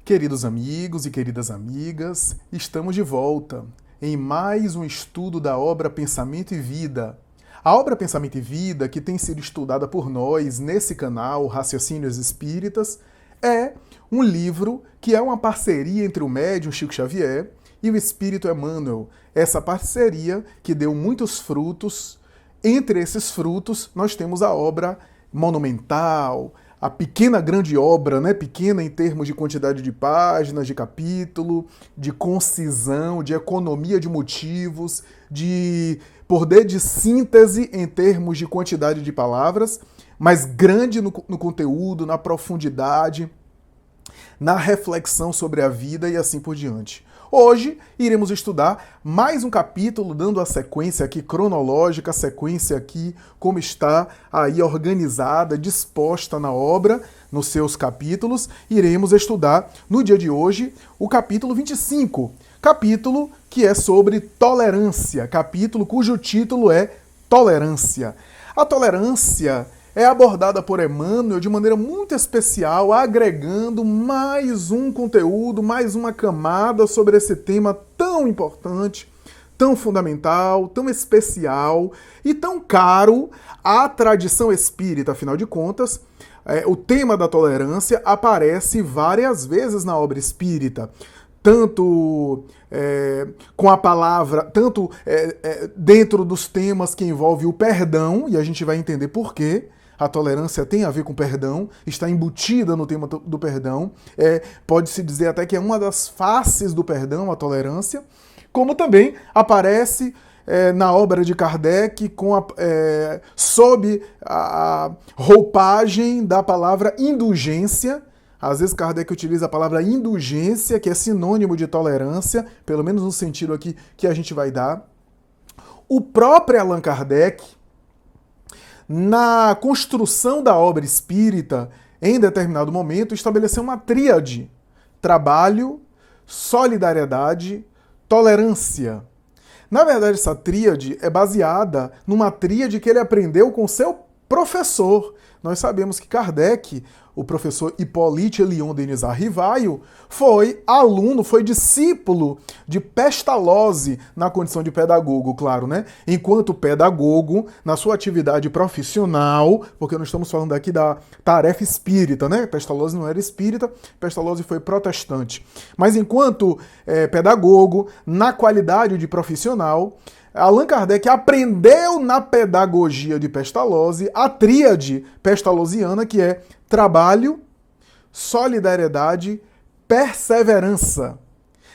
Queridos amigos e queridas amigas, estamos de volta em mais um estudo da obra Pensamento e Vida. A obra Pensamento e Vida, que tem sido estudada por nós nesse canal Raciocínios Espíritas, é um livro que é uma parceria entre o médium Chico Xavier e o Espírito Emmanuel. Essa parceria que deu muitos frutos. Entre esses frutos, nós temos a obra monumental, a pequena grande obra, né? Pequena em termos de quantidade de páginas, de capítulo, de concisão, de economia de motivos, de poder de síntese em termos de quantidade de palavras, mas grande no conteúdo, na profundidade, na reflexão sobre a vida e assim por diante. Hoje iremos estudar mais um capítulo, dando a sequência aqui cronológica, a sequência aqui como está aí organizada, disposta na obra, nos seus capítulos. Iremos estudar no dia de hoje o capítulo 25, capítulo que é sobre tolerância, capítulo cujo título é Tolerância. A tolerância é abordada por Emmanuel de maneira muito especial, agregando mais um conteúdo, mais uma camada sobre esse tema tão importante, tão fundamental, tão especial e tão caro à tradição espírita. Afinal de contas, o tema da tolerância aparece várias vezes na obra espírita, tanto com a palavra, tanto dentro dos temas que envolvem o perdão, e a gente vai entender por quê. A tolerância tem a ver com perdão, está embutida no tema do perdão. Pode-se dizer até que é uma das faces do perdão, a tolerância, como também aparece na obra de Kardec sob a roupagem da palavra indulgência. Às vezes Kardec utiliza a palavra indulgência, que é sinônimo de tolerância, pelo menos no sentido aqui que a gente vai dar. O próprio Allan Kardec, na construção da obra espírita, em determinado momento, estabeleceu uma tríade: trabalho, solidariedade, tolerância. Na verdade, essa tríade é baseada numa tríade que ele aprendeu com seu professor. Nós sabemos que Kardec, o professor Hippolyte Léon Denis Arrivaio, foi aluno, foi discípulo de Pestalozzi na condição de pedagogo, claro, né? Enquanto pedagogo, na sua atividade profissional, porque nós estamos falando aqui da tarefa espírita, né? Pestalozzi não era espírita, Pestalozzi foi protestante. Mas enquanto pedagogo, na qualidade de profissional, Allan Kardec aprendeu na pedagogia de Pestalozzi a tríade pestalozziana, que é trabalho, solidariedade, perseverança.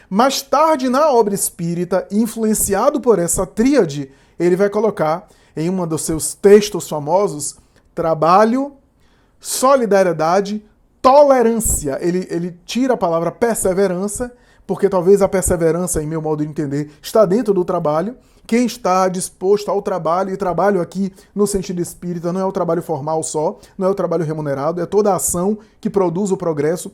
Mais tarde, na obra espírita, influenciado por essa tríade, ele vai colocar em um dos seus textos famosos trabalho, solidariedade, tolerância. Ele tira a palavra perseverança, porque talvez a perseverança, em meu modo de entender, está dentro do trabalho. Quem está disposto ao trabalho, e trabalho aqui no sentido espírita não é o trabalho formal só, não é o trabalho remunerado, é toda a ação que produz o progresso,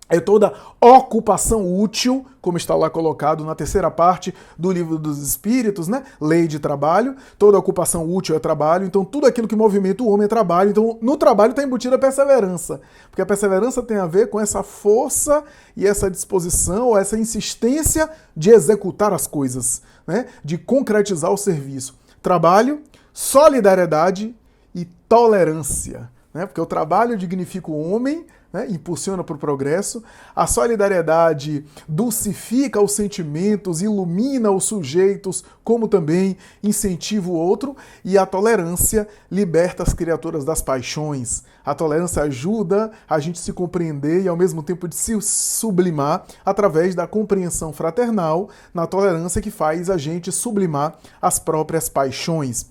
é toda ocupação útil, como está lá colocado na terceira parte do Livro dos Espíritos, né? Lei de trabalho, toda ocupação útil é trabalho, então tudo aquilo que movimenta o homem é trabalho, então no trabalho está embutida a perseverança, porque a perseverança tem a ver com essa força e essa disposição, ou essa insistência de executar as coisas, né? De concretizar o serviço. Trabalho, solidariedade e tolerância, né? Porque o trabalho dignifica o homem, né, impulsiona para o progresso, a solidariedade dulcifica os sentimentos, ilumina os sujeitos, como também incentiva o outro, e a tolerância liberta as criaturas das paixões. A tolerância ajuda a gente se compreender e ao mesmo tempo de se sublimar através da compreensão fraternal, na tolerância que faz a gente sublimar as próprias paixões.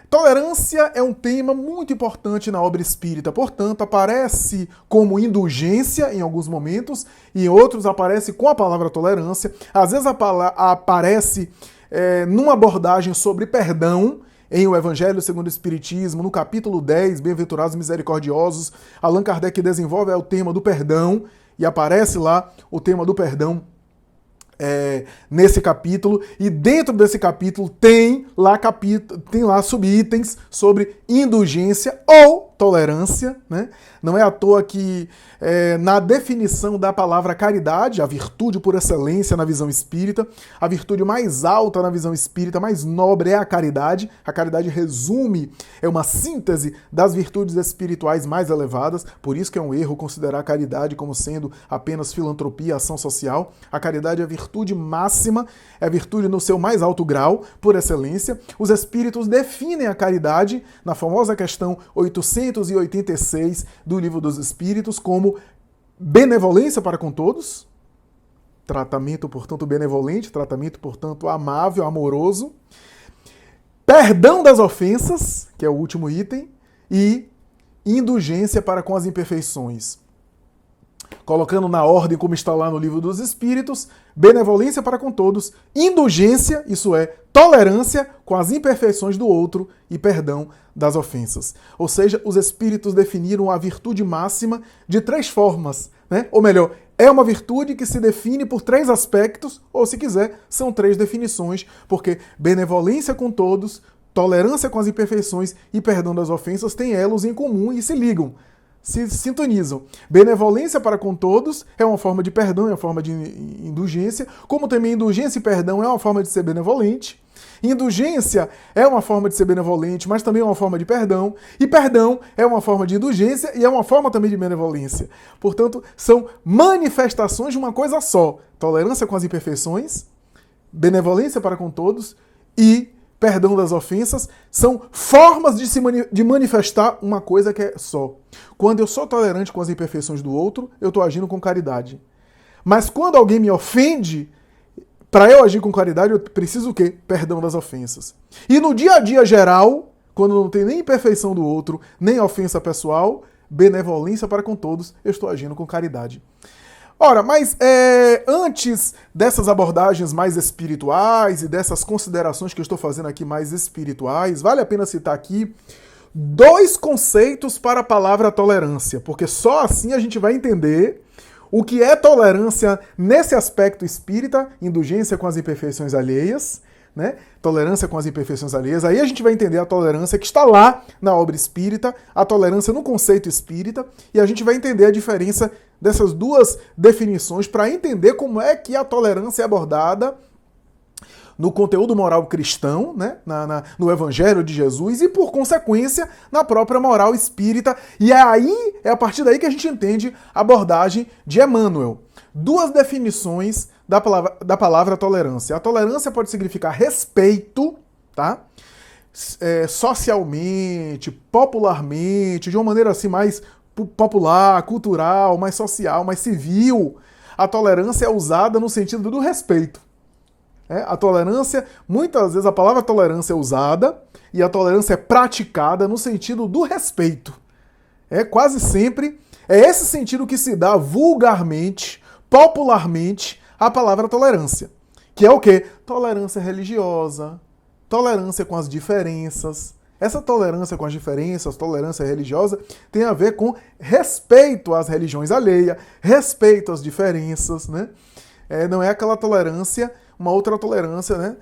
Tolerância é um tema muito importante na obra espírita, portanto, aparece como indulgência em alguns momentos, e em outros aparece com a palavra tolerância. Às vezes aparece numa abordagem sobre perdão, em O Evangelho segundo o Espiritismo, no capítulo 10, Bem-aventurados misericordiosos, Allan Kardec desenvolve o tema do perdão, e aparece lá o tema do perdão nesse capítulo, e dentro desse capítulo tem lá subitens sobre indulgência ou tolerância, né? Não é à toa que na definição da palavra caridade, a virtude por excelência na visão espírita, a virtude mais alta na visão espírita, mais nobre é a caridade. A caridade resume, é uma síntese das virtudes espirituais mais elevadas, por isso que é um erro considerar a caridade como sendo apenas filantropia, ação social. A caridade é a virtude máxima, é a virtude no seu mais alto grau, por excelência. Os espíritos definem a caridade na famosa questão 886 do Livro dos Espíritos como benevolência para com todos, tratamento, portanto, benevolente, tratamento, portanto, amável, amoroso, perdão das ofensas, que é o último item, e indulgência para com as imperfeições. Colocando na ordem como está lá no Livro dos Espíritos, benevolência para com todos, indulgência, isso é, tolerância com as imperfeições do outro e perdão das ofensas. Ou seja, os espíritos definiram a virtude máxima de 3 formas, né? Ou melhor, é uma virtude que se define por 3 aspectos, ou se quiser, são 3 definições, porque benevolência com todos, tolerância com as imperfeições e perdão das ofensas têm elos em comum e se ligam, se sintonizam. Benevolência para com todos é uma forma de perdão, é uma forma de indulgência, como também indulgência e perdão é uma forma de ser benevolente. Indulgência é uma forma de ser benevolente, mas também é uma forma de perdão, e perdão é uma forma de indulgência e é uma forma também de benevolência. Portanto, são manifestações de uma coisa só: tolerância com as imperfeições, benevolência para com todos e perdão das ofensas. São formas de manifestar uma coisa que é só. Quando eu sou tolerante com as imperfeições do outro, eu estou agindo com caridade. Mas quando alguém me ofende, para eu agir com caridade, eu preciso o quê? Perdão das ofensas. E no dia a dia geral, quando não tem nem imperfeição do outro, nem ofensa pessoal, benevolência para com todos, eu estou agindo com caridade. Ora, mas antes dessas abordagens mais espirituais e dessas considerações que eu estou fazendo aqui mais espirituais, vale a pena citar aqui 2 conceitos para a palavra tolerância, porque só assim a gente vai entender o que é tolerância nesse aspecto espírita, indulgência com as imperfeições alheias, né? Tolerância com as imperfeições alheias. Aí a gente vai entender a tolerância que está lá na obra espírita, a tolerância no conceito espírita, e a gente vai entender a diferença dessas 2 definições para entender como é que a tolerância é abordada no conteúdo moral cristão, né? No Evangelho de Jesus e, por consequência, na própria moral espírita. E é a partir daí que a gente entende a abordagem de Emmanuel. 2 definições da palavra tolerância. A tolerância pode significar respeito, tá? Socialmente, popularmente, de uma maneira assim mais popular, cultural, mais social, mais civil. A tolerância é usada no sentido do respeito. A tolerância, muitas vezes a palavra tolerância é usada e a tolerância é praticada no sentido do respeito. Quase sempre é esse sentido que se dá vulgarmente, popularmente, à palavra tolerância. Que é o quê? Tolerância religiosa, tolerância com as diferenças. Essa tolerância com as diferenças, tolerância religiosa, tem a ver com respeito às religiões alheias, respeito às diferenças, né? Não é aquela tolerância, uma outra tolerância, né?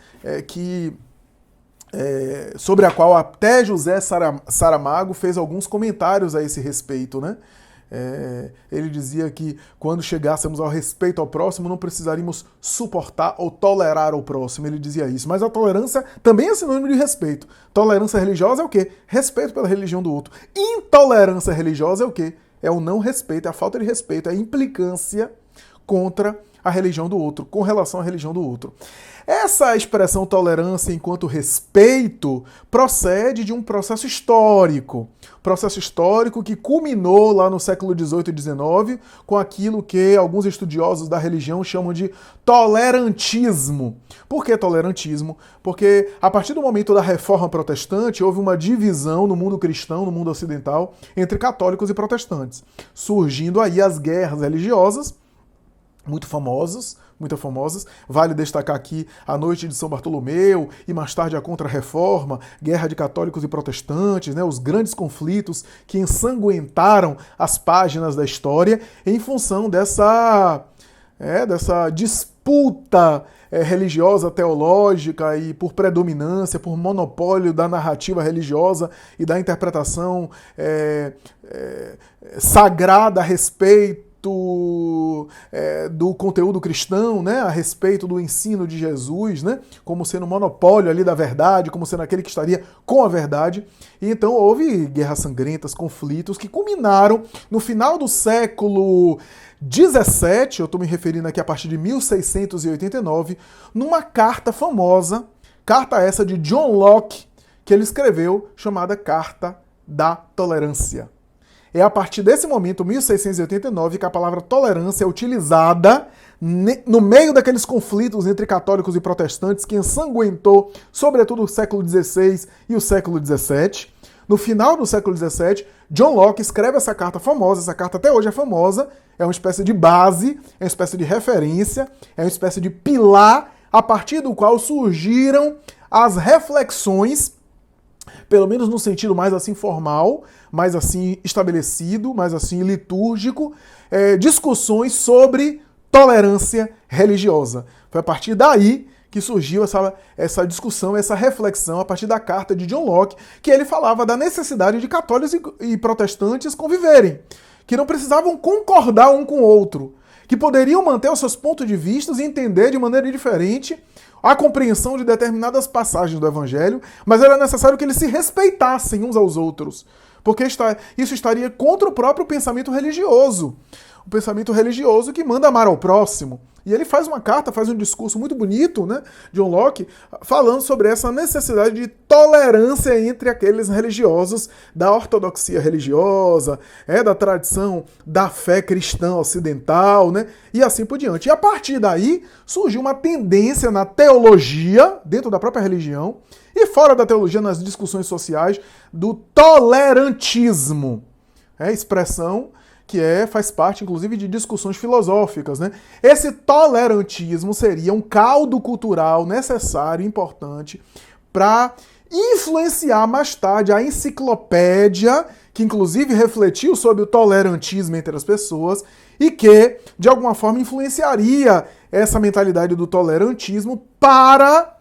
Sobre a qual até José Saramago fez alguns comentários a esse respeito, né? Ele dizia que quando chegássemos ao respeito ao próximo, não precisaríamos suportar ou tolerar o próximo. Ele dizia isso. Mas a tolerância também é sinônimo de respeito. Tolerância religiosa é o quê? Respeito pela religião do outro. Intolerância religiosa é o quê? É o não respeito, é a falta de respeito, é a implicância contra a religião do outro, com relação à religião do outro. Essa expressão tolerância enquanto respeito procede de um processo histórico que culminou lá no século XVIII e XIX com aquilo que alguns estudiosos da religião chamam de tolerantismo. Por que tolerantismo? Porque a partir do momento da Reforma Protestante houve uma divisão no mundo cristão, no mundo ocidental, entre católicos e protestantes, surgindo aí as guerras religiosas, muito famosas. Vale destacar aqui a Noite de São Bartolomeu e mais tarde a Contra-Reforma, guerra de católicos e protestantes, né, os grandes conflitos que ensanguentaram as páginas da história em função dessa disputa disputa religiosa, teológica e por predominância, por monopólio da narrativa religiosa e da interpretação sagrada a respeito do conteúdo cristão, né, a respeito do ensino de Jesus, né, como sendo o monopólio ali da verdade, como sendo aquele que estaria com a verdade. E então houve guerras sangrentas, conflitos que culminaram no final do século 17, eu estou me referindo aqui a partir de 1689, numa carta famosa, carta essa de John Locke, que ele escreveu, chamada Carta da Tolerância. É a partir desse momento, 1689, que a palavra tolerância é utilizada no meio daqueles conflitos entre católicos e protestantes que ensanguentou, sobretudo, o século XVI e o século XVII. No final do século XVII, John Locke escreve essa carta famosa, essa carta até hoje é famosa, é uma espécie de base, é uma espécie de referência, é uma espécie de pilar a partir do qual surgiram as reflexões, pelo menos no sentido mais assim formal, mais assim estabelecido, mais assim litúrgico, discussões sobre tolerância religiosa. Foi a partir daí que surgiu essa discussão, essa reflexão, a partir da carta de John Locke, que ele falava da necessidade de católicos e protestantes conviverem, que não precisavam concordar um com o outro, que poderiam manter os seus pontos de vista e entender de maneira diferente a compreensão de determinadas passagens do Evangelho, mas era necessário que eles se respeitassem uns aos outros, porque isso estaria contra o próprio pensamento religioso. O pensamento religioso que manda amar ao próximo. E ele faz uma carta, faz um discurso muito bonito, né, John Locke, falando sobre essa necessidade de tolerância entre aqueles religiosos da ortodoxia religiosa, da tradição da fé cristã ocidental, né, e assim por diante. E a partir daí surgiu uma tendência na teologia, dentro da própria religião, e fora da teologia, nas discussões sociais, do tolerantismo. Expressão que faz parte, inclusive, de discussões filosóficas, né? Esse tolerantismo seria um caldo cultural necessário e importante para influenciar mais tarde a enciclopédia, que inclusive refletiu sobre o tolerantismo entre as pessoas e que, de alguma forma, influenciaria essa mentalidade do tolerantismo para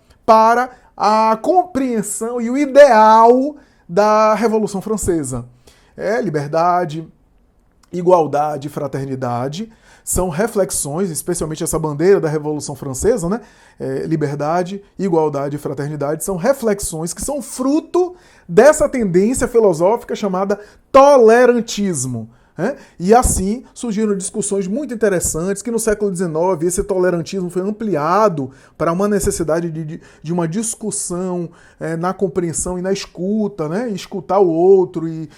a compreensão e o ideal da Revolução Francesa. Liberdade, igualdade e fraternidade são reflexões, especialmente essa bandeira da Revolução Francesa, né? Liberdade, igualdade e fraternidade são reflexões que são fruto dessa tendência filosófica chamada tolerantismo. E assim surgiram discussões muito interessantes que no século XIX esse tolerantismo foi ampliado para uma necessidade de uma discussão na compreensão e na escuta, né? Escutar o outro e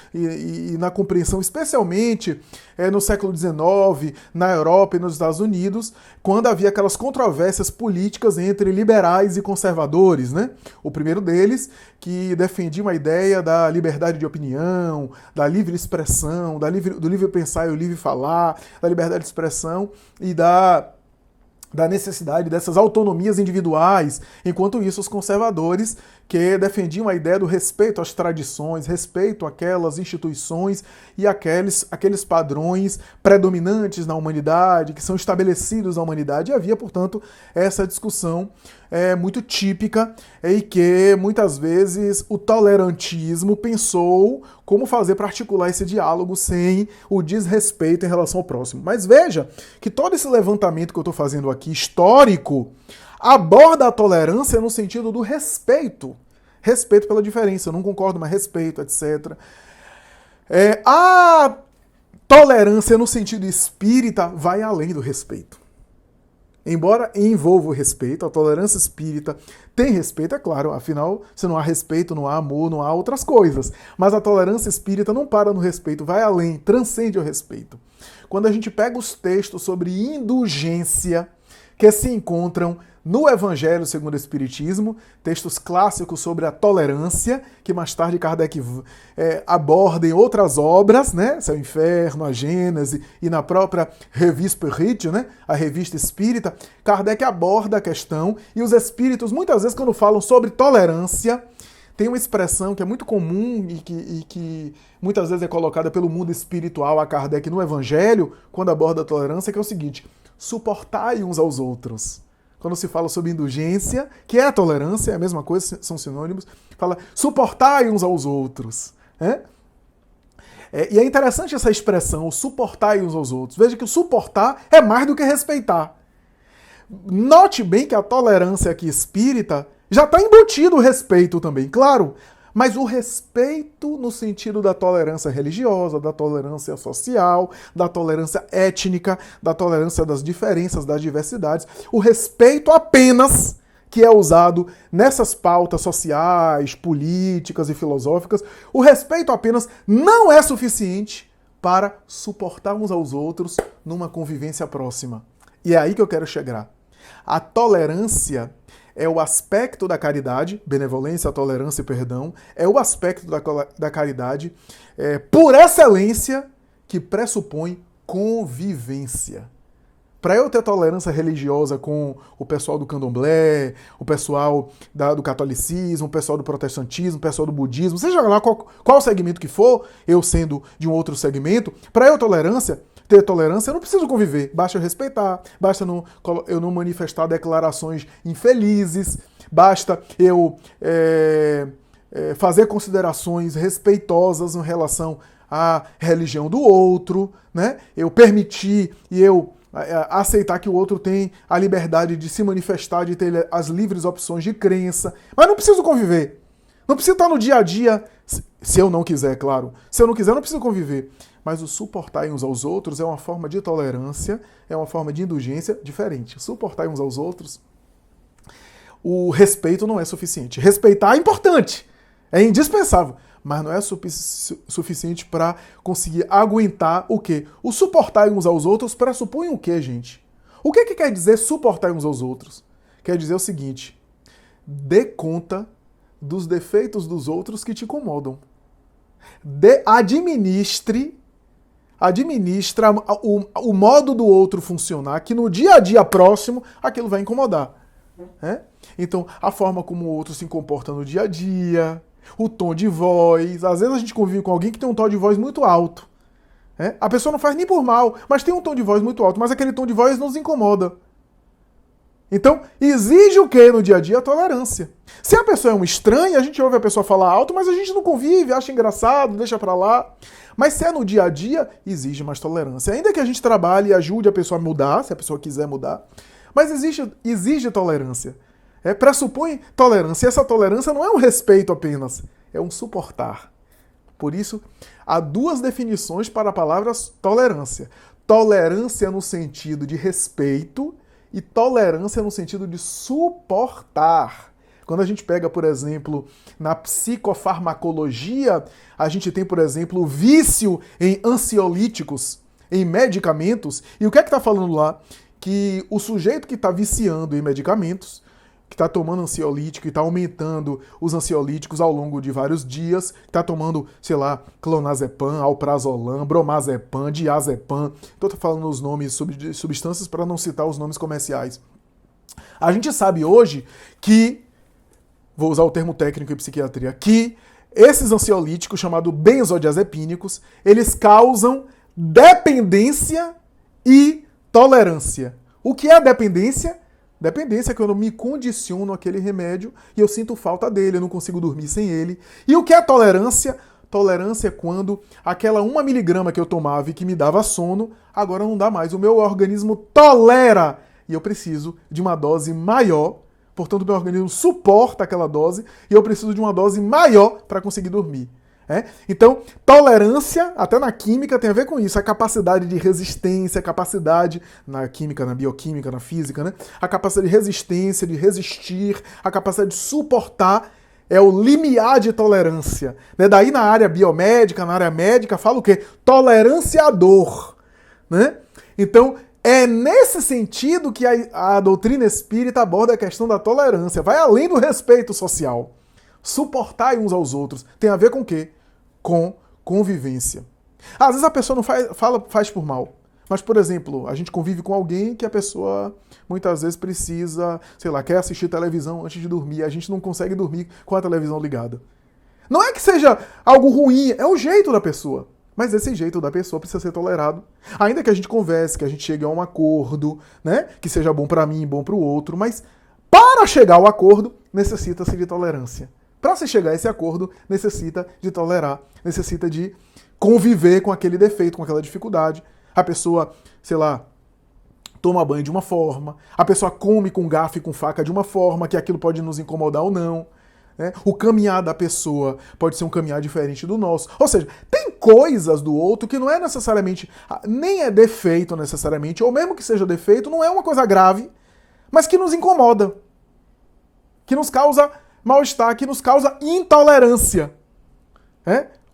na compreensão, especialmente no século XIX, na Europa e nos Estados Unidos, quando havia aquelas controvérsias políticas entre liberais e conservadores, né? O primeiro deles, que defendia uma ideia da liberdade de opinião, da livre expressão, do livre pensar e o livre falar, da liberdade de expressão e da necessidade dessas autonomias individuais, enquanto isso os conservadores que defendiam a ideia do respeito às tradições, respeito àquelas instituições e aqueles padrões predominantes na humanidade, que são estabelecidos na humanidade. E havia, portanto, essa discussão muito típica e que, muitas vezes, o tolerantismo pensou como fazer para articular esse diálogo sem o desrespeito em relação ao próximo. Mas veja que todo esse levantamento que eu estou fazendo aqui, histórico, aborda a tolerância no sentido do respeito. Respeito pela diferença, eu não concordo, mas respeito, etc. A tolerância no sentido espírita vai além do respeito. Embora envolva o respeito, a tolerância espírita tem respeito, é claro, afinal, se não há respeito, não há amor, não há outras coisas. Mas a tolerância espírita não para no respeito, vai além, transcende o respeito. Quando a gente pega os textos sobre indulgência que se encontram no Evangelho segundo o Espiritismo, textos clássicos sobre a tolerância, que mais tarde Kardec aborda em outras obras, né? Céu e Inferno, a Gênese e na própria Revue Spirituelle, né? A revista espírita, Kardec aborda a questão e os espíritos, muitas vezes, quando falam sobre tolerância, tem uma expressão que é muito comum e que muitas vezes é colocada pelo mundo espiritual a Kardec no Evangelho, quando aborda a tolerância, que é o seguinte: suportai uns aos outros. Quando se fala sobre indulgência, que é a tolerância, é a mesma coisa, são sinônimos, fala suportai uns aos outros. Né? E é interessante essa expressão, suportai uns aos outros. Veja que o suportar é mais do que respeitar. Note bem que a tolerância aqui espírita já está embutido o respeito também, claro. Mas o respeito no sentido da tolerância religiosa, da tolerância social, da tolerância étnica, da tolerância das diferenças, das diversidades. O respeito apenas que é usado nessas pautas sociais, políticas e filosóficas, o respeito apenas não é suficiente para suportar uns aos outros numa convivência próxima. E é aí que eu quero chegar. A tolerância é o aspecto da caridade, benevolência, tolerância e perdão, é o aspecto da caridade por excelência que pressupõe convivência. Para eu ter tolerância religiosa com o pessoal do candomblé, o pessoal do catolicismo, o pessoal do protestantismo, o pessoal do budismo, seja lá qual segmento que for, eu sendo de um outro segmento, para eu ter tolerância, eu não preciso conviver, basta eu respeitar, basta eu não manifestar declarações infelizes, basta eu fazer considerações respeitosas em relação à religião do outro, né? Eu permitir e eu aceitar que o outro tem a liberdade de se manifestar, de ter as livres opções de crença, mas não preciso conviver. Não preciso estar no dia a dia, se eu não quiser, claro. Se eu não quiser, eu não preciso conviver. Mas o suportar uns aos outros é uma forma de tolerância, é uma forma de indulgência diferente. Suportar uns aos outros, o respeito não é suficiente. Respeitar é importante, é indispensável, mas não é suficiente para conseguir aguentar o quê? O suportar uns aos outros pressupõe o quê, gente? O que quer dizer suportar uns aos outros? Quer dizer o seguinte: dê conta dos defeitos dos outros que te incomodam. Administra o modo do outro funcionar, que no dia a dia próximo aquilo vai incomodar. Né? Então, a forma como o outro se comporta no dia a dia, o tom de voz. Às vezes a gente convive com alguém que tem um tom de voz muito alto. Né? A pessoa não faz nem por mal, mas tem um tom de voz muito alto, mas aquele tom de voz nos incomoda. Então, exige o que no dia a dia? A tolerância. Se a pessoa é um estranho, a gente ouve a pessoa falar alto, mas a gente não convive, acha engraçado, deixa pra lá. Mas se é no dia a dia, exige mais tolerância. Ainda que a gente trabalhe e ajude a pessoa a mudar, se a pessoa quiser mudar, mas exige tolerância. Pressupõe tolerância. E essa tolerância não é um respeito apenas, é um suportar. Por isso, há duas definições para a palavra tolerância. Tolerância no sentido de respeito e tolerância no sentido de suportar. Quando a gente pega, por exemplo, na psicofarmacologia, a gente tem, por exemplo, o vício em ansiolíticos, em medicamentos. E o que é que está falando lá? Que o sujeito que está viciando em medicamentos, que está tomando ansiolítico e está aumentando os ansiolíticos ao longo de vários dias, está tomando, sei lá, clonazepam, alprazolam, bromazepam, diazepam. Estou falando os nomes de substâncias para não citar os nomes comerciais. A gente sabe hoje que, vou usar o termo técnico em psiquiatria, que esses ansiolíticos, chamados benzodiazepínicos, eles causam dependência e tolerância. O que é dependência? Dependência é que eu não me condiciono àquele remédio e eu sinto falta dele, eu não consigo dormir sem ele. E o que é tolerância? Tolerância é quando aquela 1 miligrama que eu tomava e que me dava sono, agora não dá mais. O meu organismo tolera e eu preciso de uma dose maior. Portanto, o meu organismo suporta aquela dose e eu preciso de uma dose maior para conseguir dormir. Então, tolerância, até na química, tem a ver com isso. A capacidade de resistência, a capacidade, na química, na bioquímica, na física, né? A capacidade de resistência, de resistir, a capacidade de suportar é o limiar de tolerância. Daí na área biomédica, na área médica, fala o quê? Tolerância à dor. Né? Então, é nesse sentido que a doutrina espírita aborda a questão da tolerância. Vai além do respeito social. Suportar uns aos outros. Tem a ver com o quê? Com convivência. Às vezes a pessoa não faz por mal. Mas, por exemplo, a gente convive com alguém que a pessoa muitas vezes precisa, sei lá, quer assistir televisão antes de dormir. A gente não consegue dormir com a televisão ligada. Não é que seja algo ruim, é o jeito da pessoa. Mas esse jeito da pessoa precisa ser tolerado. Ainda que a gente converse, que a gente chegue a um acordo, né? Que seja bom para mim e bom para o outro, mas para chegar ao acordo, necessita-se de tolerância. Para se chegar a esse acordo, necessita de tolerar, necessita de conviver com aquele defeito, com aquela dificuldade. A pessoa, sei lá, toma banho de uma forma, a pessoa come com garfo e com faca de uma forma, que aquilo pode nos incomodar ou não. Né? O caminhar da pessoa pode ser um caminhar diferente do nosso. Ou seja, tem coisas do outro que não é necessariamente, nem é defeito necessariamente, ou mesmo que seja defeito, não é uma coisa grave, mas que nos incomoda, que nos causa mal-estar, que nos causa intolerância.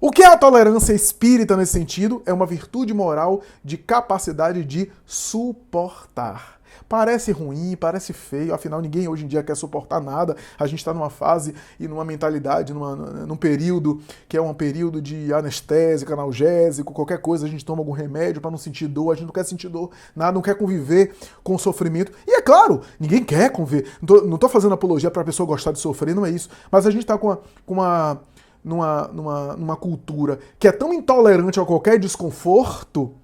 O que é a tolerância espírita nesse sentido? É uma virtude moral de capacidade de suportar. Parece ruim, parece feio, afinal ninguém hoje em dia quer suportar nada. A gente está numa fase e numa mentalidade, num período que é um período de anestésico, analgésico, qualquer coisa, a gente toma algum remédio para não sentir dor, a gente não quer sentir dor, nada, não quer conviver com o sofrimento. E é claro, ninguém quer conviver. Não tô fazendo apologia para a pessoa gostar de sofrer, não é isso. Mas a gente está numa cultura que é tão intolerante a qualquer desconforto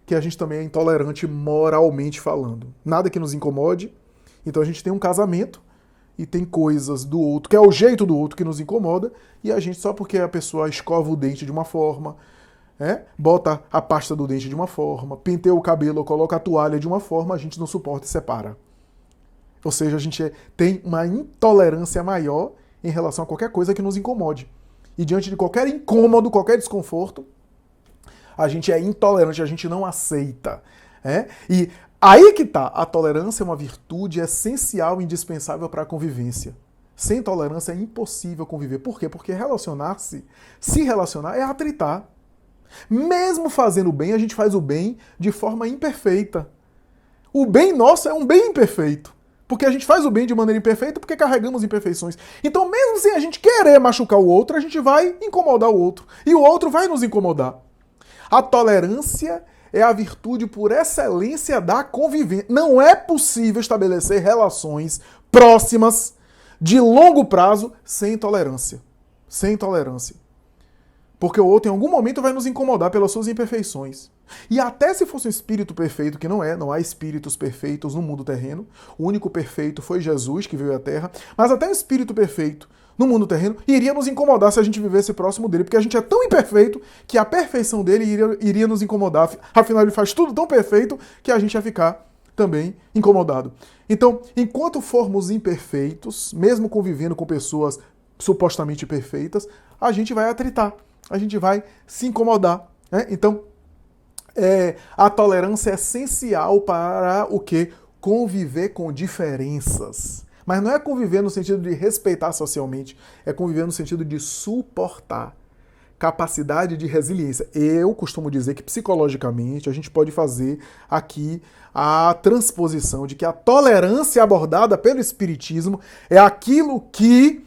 que a gente também é intolerante moralmente falando. Nada que nos incomode. Então a gente tem um casamento e tem coisas do outro, que é o jeito do outro que nos incomoda, e a gente, só porque a pessoa escova o dente de uma forma, bota a pasta do dente de uma forma, penteia o cabelo ou coloca a toalha de uma forma, a gente não suporta e separa. Ou seja, a gente tem uma intolerância maior em relação a qualquer coisa que nos incomode. E diante de qualquer incômodo, qualquer desconforto, a gente é intolerante, a gente não aceita. E aí que tá, a tolerância é uma virtude essencial e indispensável para a convivência. Sem tolerância é impossível conviver. Por quê? Porque se relacionar é atritar. Mesmo fazendo o bem, a gente faz o bem de forma imperfeita. O bem nosso é um bem imperfeito. Porque a gente faz o bem de maneira imperfeita porque carregamos imperfeições. Então, mesmo sem a gente querer machucar o outro, a gente vai incomodar o outro. E o outro vai nos incomodar. A tolerância é a virtude por excelência da convivência. Não é possível estabelecer relações próximas, de longo prazo, sem tolerância. Sem tolerância. Porque o outro, em algum momento, vai nos incomodar pelas suas imperfeições. E até se fosse um espírito perfeito, que não há espíritos perfeitos no mundo terreno. O único perfeito foi Jesus, que veio à Terra. Mas até um espírito perfeito no mundo terreno iria nos incomodar se a gente vivesse próximo dele. Porque a gente é tão imperfeito que a perfeição dele iria nos incomodar. Afinal, ele faz tudo tão perfeito que a gente ia ficar também incomodado. Então, enquanto formos imperfeitos, mesmo convivendo com pessoas supostamente perfeitas, a gente vai atritar. A gente vai se incomodar. Então, a tolerância é essencial para o quê? Conviver com diferenças. Mas não é conviver no sentido de respeitar socialmente, é conviver no sentido de suportar. Capacidade de resiliência. Eu costumo dizer que psicologicamente a gente pode fazer aqui a transposição de que a tolerância abordada pelo Espiritismo é aquilo que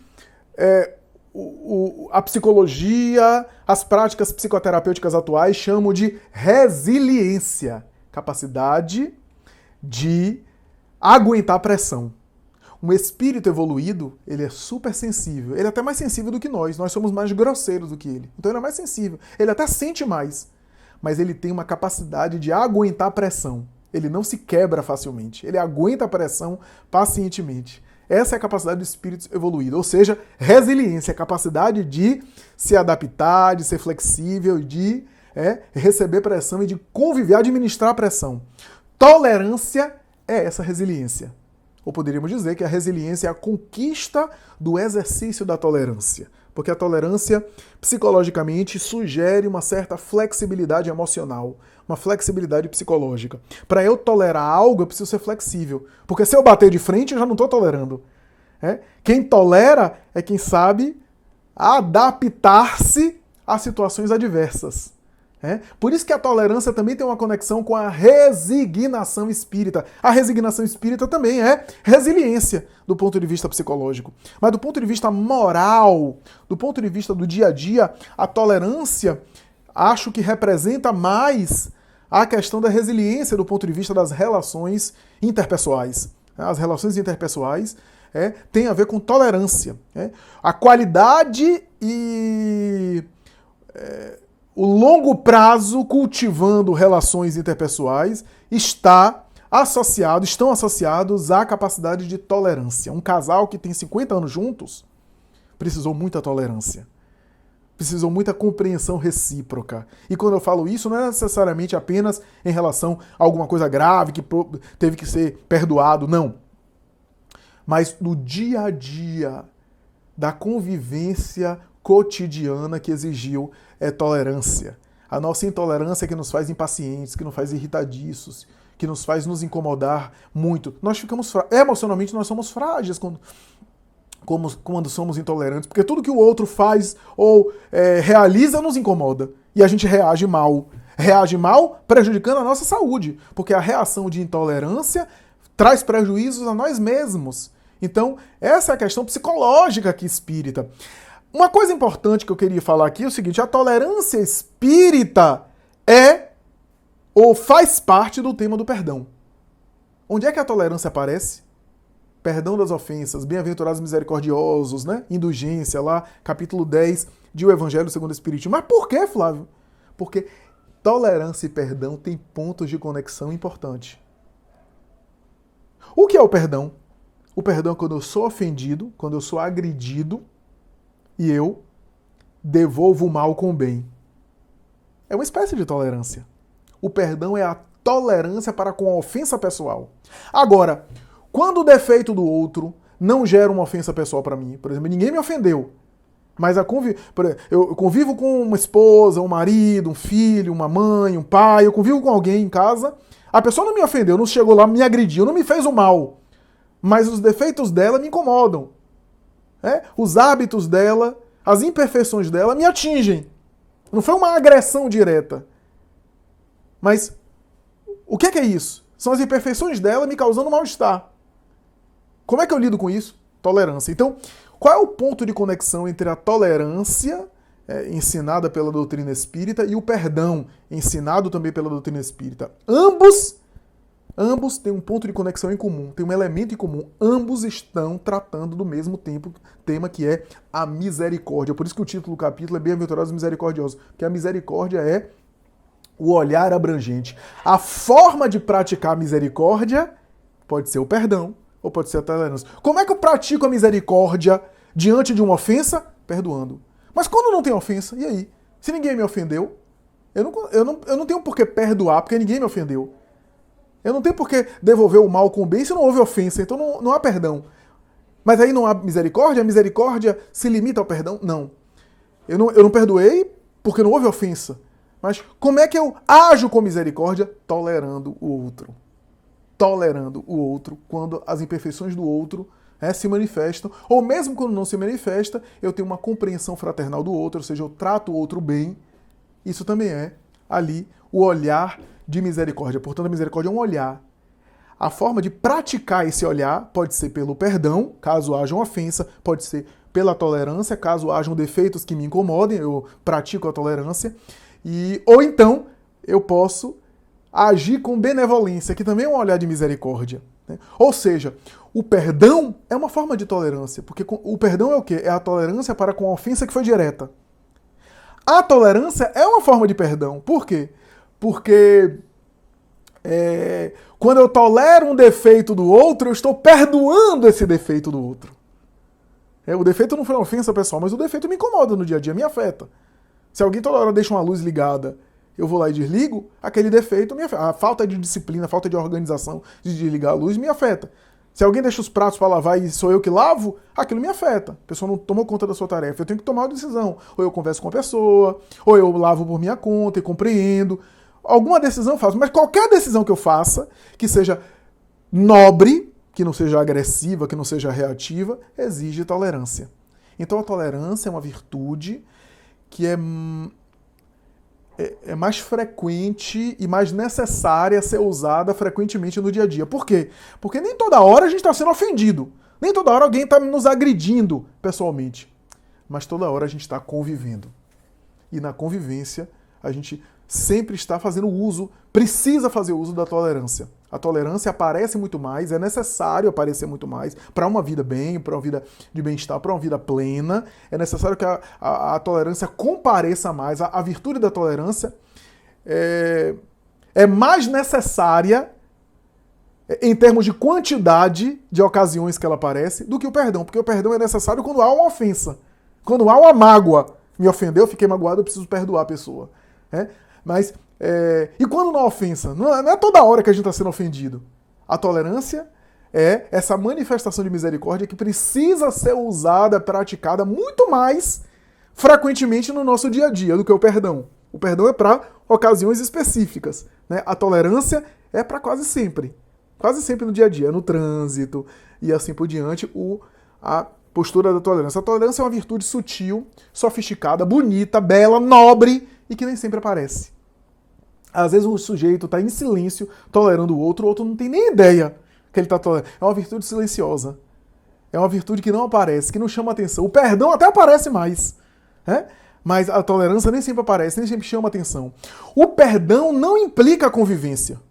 a psicologia, as práticas psicoterapêuticas atuais chamam de resiliência. Capacidade de aguentar pressão. Um espírito evoluído, ele é super sensível. Ele é até mais sensível do que nós. Nós somos mais grosseiros do que ele. Então ele é mais sensível. Ele até sente mais. Mas ele tem uma capacidade de aguentar pressão. Ele não se quebra facilmente. Ele aguenta a pressão pacientemente. Essa é a capacidade do espírito evoluído. Ou seja, resiliência, a capacidade de se adaptar, de ser flexível, de receber pressão e de conviver, administrar a pressão. Tolerância é essa resiliência. Ou poderíamos dizer que a resiliência é a conquista do exercício da tolerância. Porque a tolerância, psicologicamente, sugere uma certa flexibilidade emocional, uma flexibilidade psicológica. Para eu tolerar algo, eu preciso ser flexível. Porque se eu bater de frente, eu já não estou tolerando. Quem tolera é quem sabe adaptar-se a situações adversas. Por isso que a tolerância também tem uma conexão com a resignação espírita. A resignação espírita também é resiliência do ponto de vista psicológico. Mas do ponto de vista moral, do ponto de vista do dia a dia, a tolerância acho que representa mais a questão da resiliência do ponto de vista das relações interpessoais. As relações interpessoais têm a ver com tolerância. A qualidade e o longo prazo cultivando relações interpessoais estão associados à capacidade de tolerância. Um casal que tem 50 anos juntos precisou muita tolerância. Precisou muita compreensão recíproca. E quando eu falo isso, não é necessariamente apenas em relação a alguma coisa grave que teve que ser perdoado, não. Mas no dia a dia da convivência cotidiana que exigiu tolerância. A nossa intolerância é que nos faz impacientes, que nos faz irritadiços, que nos faz nos incomodar muito. Nós ficamos emocionalmente nós somos frágeis quando somos intolerantes, porque tudo que o outro faz ou realiza nos incomoda. E a gente reage mal. Reage mal prejudicando a nossa saúde, porque a reação de intolerância traz prejuízos a nós mesmos. Então, essa é a questão psicológica aqui espírita. Uma coisa importante que eu queria falar aqui é o seguinte: a tolerância espírita é ou faz parte do tema do perdão. Onde é que a tolerância aparece? Perdão das ofensas, bem-aventurados misericordiosos, né? Indulgência lá, capítulo 10 de O Evangelho segundo o Espiritismo. Mas por que, Flávio? Porque tolerância e perdão têm pontos de conexão importantes. O que é o perdão? O perdão é quando eu sou ofendido, quando eu sou agredido e eu devolvo o mal com o bem. É uma espécie de tolerância. O perdão é a tolerância para com a ofensa pessoal. Agora, quando o defeito do outro não gera uma ofensa pessoal para mim, por exemplo, ninguém me ofendeu, mas eu convivo com uma esposa, um marido, um filho, uma mãe, um pai, eu convivo com alguém em casa, a pessoa não me ofendeu, não chegou lá, me agrediu, não me fez o mal, mas os defeitos dela me incomodam. Os hábitos dela, as imperfeições dela me atingem. Não foi uma agressão direta. Mas o que é isso? São as imperfeições dela me causando mal-estar. Como é que eu lido com isso? Tolerância. Então, qual é o ponto de conexão entre a tolerância ensinada pela doutrina espírita e o perdão ensinado também pela doutrina espírita? Ambos têm um ponto de conexão em comum, têm um elemento em comum. Ambos estão tratando do mesmo tema que é a misericórdia. Por isso que o título do capítulo é Bem-aventurados misericordiosos, porque a misericórdia é o olhar abrangente. A forma de praticar a misericórdia pode ser o perdão ou pode ser a tolerância. Como é que eu pratico a misericórdia diante de uma ofensa? Perdoando. Mas quando não tem ofensa, e aí? Se ninguém me ofendeu, eu não tenho por que perdoar porque ninguém me ofendeu. Eu não tenho por que devolver o mal com o bem se não houve ofensa, então não há perdão. Mas aí não há misericórdia? A misericórdia se limita ao perdão? Não. Eu não perdoei porque não houve ofensa. Mas como é que eu ajo com misericórdia? Tolerando o outro. Tolerando o outro quando as imperfeições do outro se manifestam. Ou mesmo quando não se manifesta, eu tenho uma compreensão fraternal do outro, ou seja, eu trato o outro bem. Isso também é ali o olhar de misericórdia. Portanto, a misericórdia é um olhar. A forma de praticar esse olhar pode ser pelo perdão, caso haja uma ofensa, pode ser pela tolerância, caso hajam defeitos que me incomodem, eu pratico a tolerância. Ou então, eu posso agir com benevolência, que também é um olhar de misericórdia. Ou seja, o perdão é uma forma de tolerância, porque o perdão é o quê? É a tolerância para com a ofensa que foi direta. A tolerância é uma forma de perdão. Por quê? Porque quando eu tolero um defeito do outro, eu estou perdoando esse defeito do outro. O defeito não foi uma ofensa pessoal, mas o defeito me incomoda no dia a dia, me afeta. Se alguém toda hora deixa uma luz ligada, eu vou lá e desligo, aquele defeito me afeta. A falta de disciplina, a falta de organização de desligar a luz me afeta. Se alguém deixa os pratos para lavar e sou eu que lavo, aquilo me afeta. A pessoa não tomou conta da sua tarefa. Eu tenho que tomar uma decisão. Ou eu converso com a pessoa, ou eu lavo por minha conta e compreendo. Alguma decisão eu faço. Mas qualquer decisão que eu faça, que seja nobre, que não seja agressiva, que não seja reativa, exige tolerância. Então a tolerância é uma virtude que é mais frequente e mais necessária ser usada frequentemente no dia a dia. Por quê? Porque nem toda hora a gente está sendo ofendido. Nem toda hora alguém está nos agredindo pessoalmente. Mas toda hora a gente está convivendo. E na convivência a gente sempre está fazendo uso, precisa fazer uso da tolerância. A tolerância aparece muito mais, é necessário aparecer muito mais para uma vida bem, para uma vida de bem-estar, para uma vida plena. É necessário que a tolerância compareça mais. A virtude da tolerância é mais necessária em termos de quantidade de ocasiões que ela aparece do que o perdão, porque o perdão é necessário quando há uma ofensa, quando há uma mágoa. Me ofendeu, fiquei magoado, eu preciso perdoar a pessoa. Mas, e quando não há ofensa? Não é toda hora que a gente está sendo ofendido. A tolerância é essa manifestação de misericórdia que precisa ser usada, praticada muito mais frequentemente no nosso dia a dia do que o perdão. O perdão é para ocasiões específicas, né? A tolerância é para quase sempre no dia a dia, no trânsito e assim por diante, a postura da tolerância. A tolerância é uma virtude sutil, sofisticada, bonita, bela, nobre e que nem sempre aparece. Às vezes o sujeito está em silêncio, tolerando o outro não tem nem ideia que ele está tolerando. É uma virtude silenciosa. É uma virtude que não aparece, que não chama atenção. O perdão até aparece mais, né? Mas a tolerância nem sempre aparece, nem sempre chama atenção. O perdão não implica a convivência.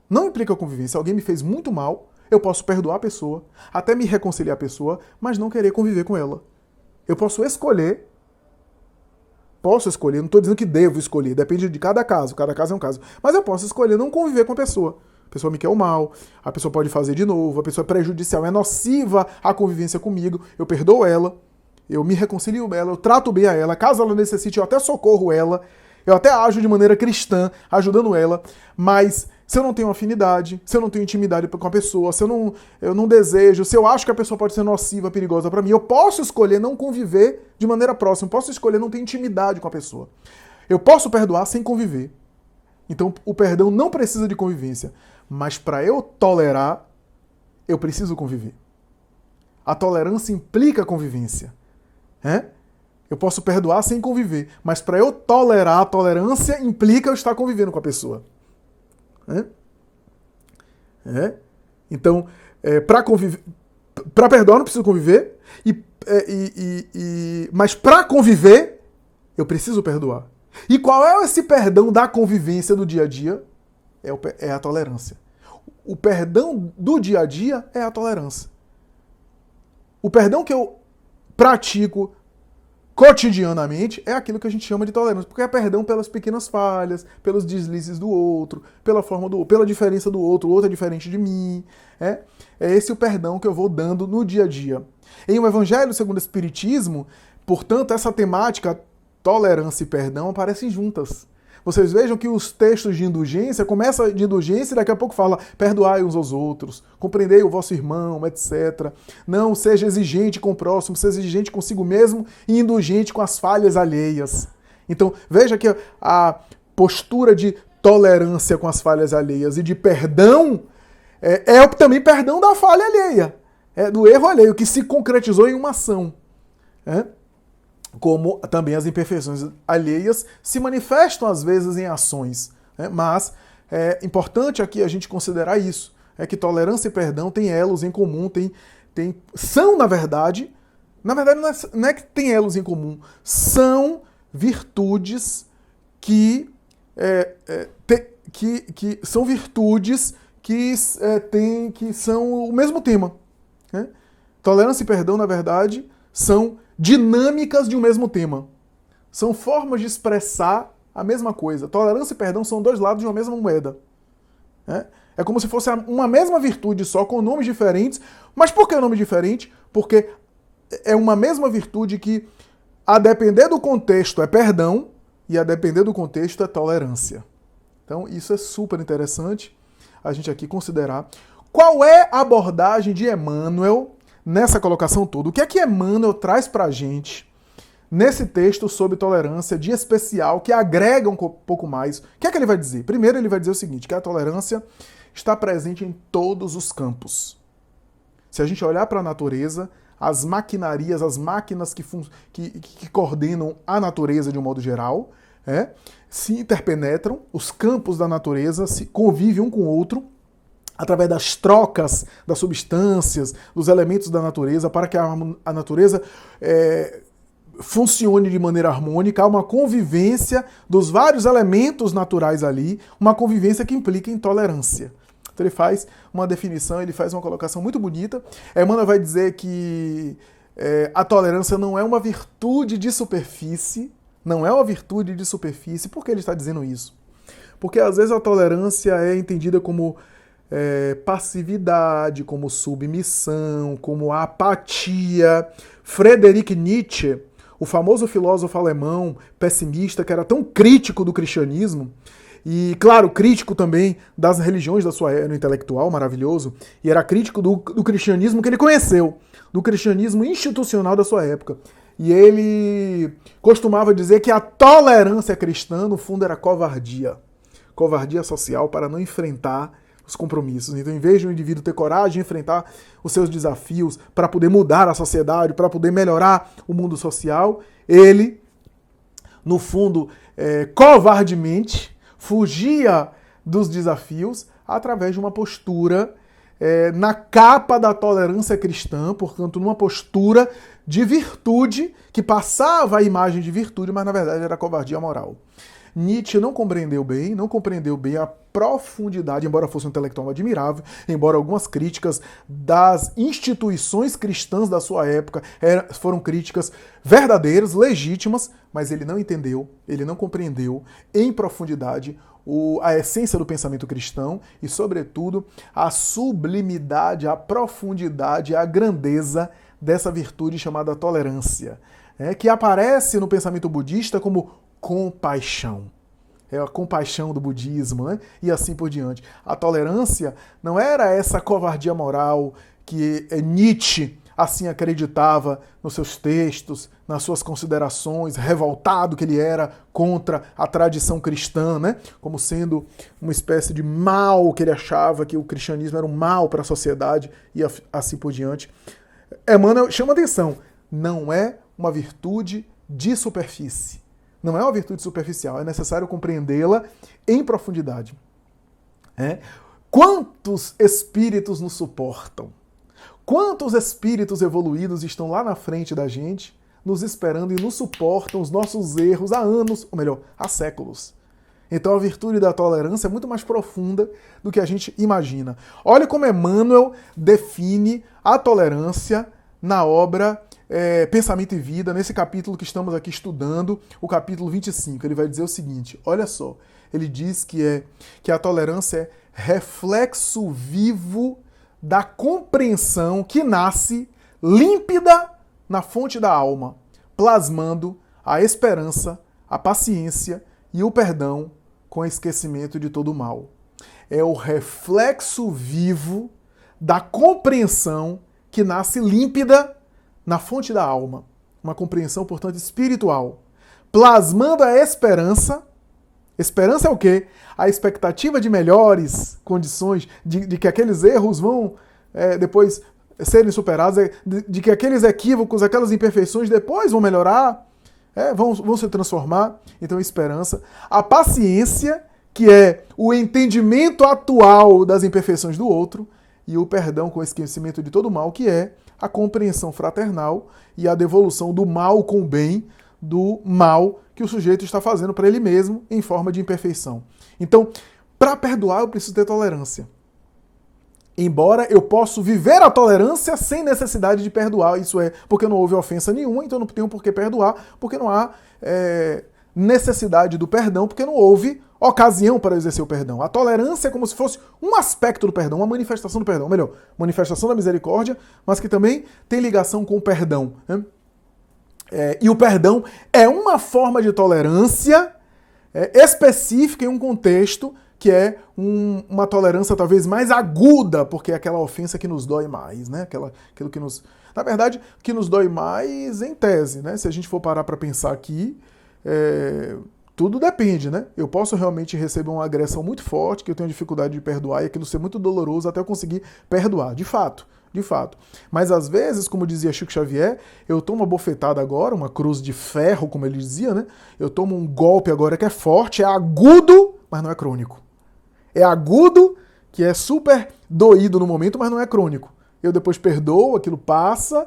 Não implica a convivência. Alguém me fez muito mal, eu posso perdoar a pessoa, até me reconciliar a pessoa, mas não querer conviver com ela. Eu posso escolher, não estou dizendo que devo escolher, depende de cada caso é um caso. Mas eu posso escolher não conviver com a pessoa. A pessoa me quer o mal, a pessoa pode fazer de novo, a pessoa é prejudicial, é nociva a convivência comigo, eu perdoo ela, eu me reconcilio com ela, eu trato bem a ela, caso ela necessite, eu até socorro ela, eu até ajo de maneira cristã, ajudando ela, mas se eu não tenho afinidade, se eu não tenho intimidade com a pessoa, se eu não desejo, se eu acho que a pessoa pode ser nociva, perigosa para mim, eu posso escolher não conviver de maneira próxima, posso escolher não ter intimidade com a pessoa. Eu posso perdoar sem conviver. Então o perdão não precisa de convivência, mas para eu tolerar, eu preciso conviver. A tolerância implica convivência. Eu posso perdoar sem conviver, mas para eu tolerar, a tolerância implica eu estar convivendo com a pessoa. Então, para perdoar eu não preciso conviver, mas para conviver eu preciso perdoar. E qual é esse perdão da convivência do dia a dia? É a tolerância. O perdão do dia a dia é a tolerância. O perdão que eu pratico cotidianamente é aquilo que a gente chama de tolerância, porque é perdão pelas pequenas falhas, pelos deslizes do outro, pela diferença do outro, o outro é diferente de mim. É esse o perdão que eu vou dando no dia a dia. Em O Evangelho segundo o Espiritismo, portanto, essa temática, tolerância e perdão, aparecem juntas. Vocês vejam que os textos de indulgência, começa de indulgência e daqui a pouco fala perdoai uns aos outros, compreendei o vosso irmão, etc. Não seja exigente com o próximo, seja exigente consigo mesmo e indulgente com as falhas alheias. Então, veja que a postura de tolerância com as falhas alheias e de perdão é também perdão da falha alheia, do erro alheio, que se concretizou em uma ação. Como também as imperfeições alheias se manifestam às vezes em ações. Mas é importante aqui a gente considerar isso, que tolerância e perdão têm elos em comum, são, na verdade não é que tem elos em comum, são virtudes que são virtudes que são o mesmo tema. Tolerância e perdão, na verdade, são dinâmicas de um mesmo tema. São formas de expressar a mesma coisa. Tolerância e perdão são dois lados de uma mesma moeda. É como se fosse uma mesma virtude só, com nomes diferentes. Mas por que nome diferente? Porque é uma mesma virtude que, a depender do contexto, é perdão, e a depender do contexto, é tolerância. Então, isso é super interessante a gente aqui considerar. Qual é a abordagem de Emmanuel nessa colocação toda? O que é que Emmanuel traz pra gente nesse texto sobre tolerância de especial, que agrega um pouco mais? O que é que ele vai dizer? Primeiro ele vai dizer o seguinte, que a tolerância está presente em todos os campos. Se a gente olhar para a natureza, as maquinarias, as máquinas que coordenam a natureza de um modo geral, se interpenetram, os campos da natureza se convivem um com o outro, através das trocas das substâncias, dos elementos da natureza, para que a natureza funcione de maneira harmônica, há uma convivência dos vários elementos naturais ali, uma convivência que implica em tolerância. Então ele faz uma definição, ele faz uma colocação muito bonita. Emmanuel vai dizer que a tolerância não é uma virtude de superfície, não é uma virtude de superfície. Por que ele está dizendo isso? Porque às vezes a tolerância é entendida como passividade, como submissão, como apatia. Friedrich Nietzsche, o famoso filósofo alemão pessimista, que era tão crítico do cristianismo, e, claro, crítico também das religiões da sua era, intelectual maravilhoso, e era crítico do cristianismo que ele conheceu, do cristianismo institucional da sua época. E ele costumava dizer que a tolerância cristã, no fundo, era covardia. Covardia social para não enfrentar os compromissos. Então, em vez de um indivíduo ter coragem de enfrentar os seus desafios para poder mudar a sociedade, para poder melhorar o mundo social, ele, no fundo, covardemente, fugia dos desafios através de uma postura na capa da tolerância cristã, portanto, numa postura de virtude, que passava a imagem de virtude, mas na verdade era covardia moral. Nietzsche não compreendeu bem a profundidade, embora fosse um intelectual admirável, embora algumas críticas das instituições cristãs da sua época foram críticas verdadeiras, legítimas, mas ele não entendeu, ele não compreendeu em profundidade a essência do pensamento cristão e, sobretudo, a sublimidade, a profundidade, a grandeza dessa virtude chamada tolerância, que aparece no pensamento budista como compaixão. É a compaixão do budismo, né? E assim por diante. A tolerância não era essa covardia moral que Nietzsche assim acreditava nos seus textos, nas suas considerações, revoltado que ele era contra a tradição cristã, né? Como sendo uma espécie de mal, que ele achava que o cristianismo era um mal para a sociedade e assim por diante. Emmanuel chama atenção, não é uma virtude de superfície. Não é uma virtude superficial, é necessário compreendê-la em profundidade. Quantos espíritos nos suportam? Quantos espíritos evoluídos estão lá na frente da gente, nos esperando e nos suportam os nossos erros há anos, ou melhor, há séculos. Então a virtude da tolerância é muito mais profunda do que a gente imagina. Olha como Emmanuel define a tolerância na obra Pensamento e Vida, nesse capítulo que estamos aqui estudando, o capítulo 25. Ele vai dizer o seguinte, olha só, ele diz que a tolerância é reflexo vivo da compreensão que nasce límpida na fonte da alma, plasmando a esperança, a paciência e o perdão com esquecimento de todo o mal. É o reflexo vivo da compreensão que nasce límpida na fonte da alma. Uma compreensão, portanto, espiritual. Plasmando a esperança. Esperança é o quê? A expectativa de melhores condições, de que aqueles erros vão depois serem superados, de que aqueles equívocos, aquelas imperfeições depois vão melhorar, vão se transformar. Então, esperança. A paciência, que é o entendimento atual das imperfeições do outro, e o perdão com esquecimento de todo o mal, que é a compreensão fraternal e a devolução do mal com o bem, do mal que o sujeito está fazendo para ele mesmo em forma de imperfeição. Então, para perdoar, eu preciso ter tolerância. Embora eu possa viver a tolerância sem necessidade de perdoar, isso é, porque não houve ofensa nenhuma, então não tenho por que perdoar, porque não há necessidade do perdão, porque não houve ocasião para exercer o perdão. A tolerância é como se fosse um aspecto do perdão, uma manifestação do perdão, ou melhor, manifestação da misericórdia, mas que também tem ligação com o perdão. Né? E o perdão é uma forma de tolerância específica em um contexto que é uma tolerância talvez mais aguda, porque é aquela ofensa que nos dói mais, né? Aquilo que nos... Na verdade, que nos dói mais em tese, né? Se a gente for parar para pensar aqui, tudo depende, né? Eu posso realmente receber uma agressão muito forte, que eu tenho dificuldade de perdoar, e aquilo ser muito doloroso até eu conseguir perdoar, de fato. Mas às vezes, como dizia Chico Xavier, eu tomo uma bofetada agora, uma cruz de ferro, como ele dizia, né? Eu tomo um golpe agora que é forte, é agudo, mas não é crônico. É agudo, que é super doído no momento, mas não é crônico. Eu depois perdoo, aquilo passa,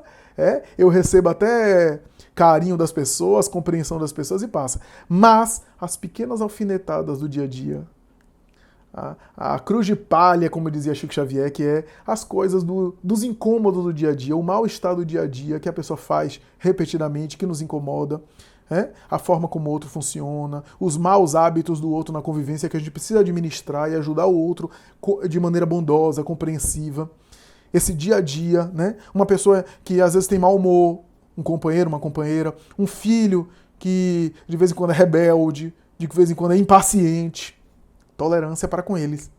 eu recebo até carinho das pessoas, compreensão das pessoas e passa. Mas as pequenas alfinetadas do dia a dia, a cruz de palha, como dizia Chico Xavier, que é as coisas dos incômodos do dia a dia, o mal-estar do dia a dia que a pessoa faz repetidamente, que nos incomoda, a forma como o outro funciona, os maus hábitos do outro na convivência que a gente precisa administrar e ajudar o outro de maneira bondosa, compreensiva. Esse dia a dia, né? Uma pessoa que às vezes tem mau humor, um companheiro, uma companheira, um filho que de vez em quando é rebelde, de vez em quando é impaciente. Tolerância para com eles.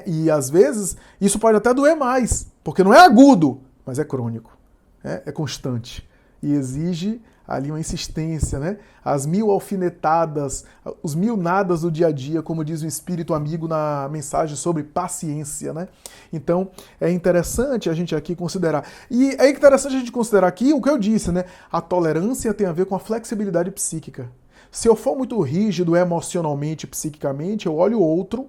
E às vezes isso pode até doer mais, porque não é agudo, mas é crônico, é constante e exige ali uma insistência, né? As 1000 alfinetadas, os 1000 nadas do dia a dia, como diz o Espírito Amigo na mensagem sobre paciência, né? Então é interessante a gente aqui considerar. E é interessante a gente considerar aqui o que eu disse, né? A tolerância tem a ver com a flexibilidade psíquica. Se eu for muito rígido emocionalmente, psiquicamente, eu olho o outro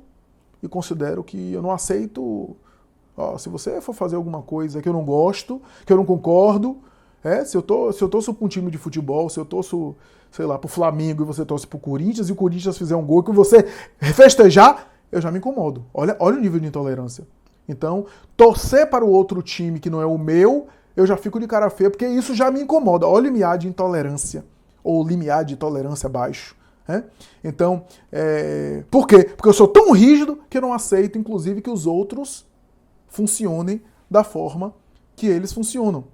e considero que eu não aceito. Se você for fazer alguma coisa que eu não gosto, que eu não concordo, se eu torço para um time de futebol, se eu torço, sei lá, para o Flamengo e você torce para o Corinthians e o Corinthians fizer um gol que você festejar, eu já me incomodo. Olha o nível de intolerância. Então, torcer para o outro time que não é o meu, eu já fico de cara feia, porque isso já me incomoda. Olha o limiar de intolerância. Ou limiar de tolerância baixo. Então, por quê? Porque eu sou tão rígido que eu não aceito, inclusive, que os outros funcionem da forma que eles funcionam.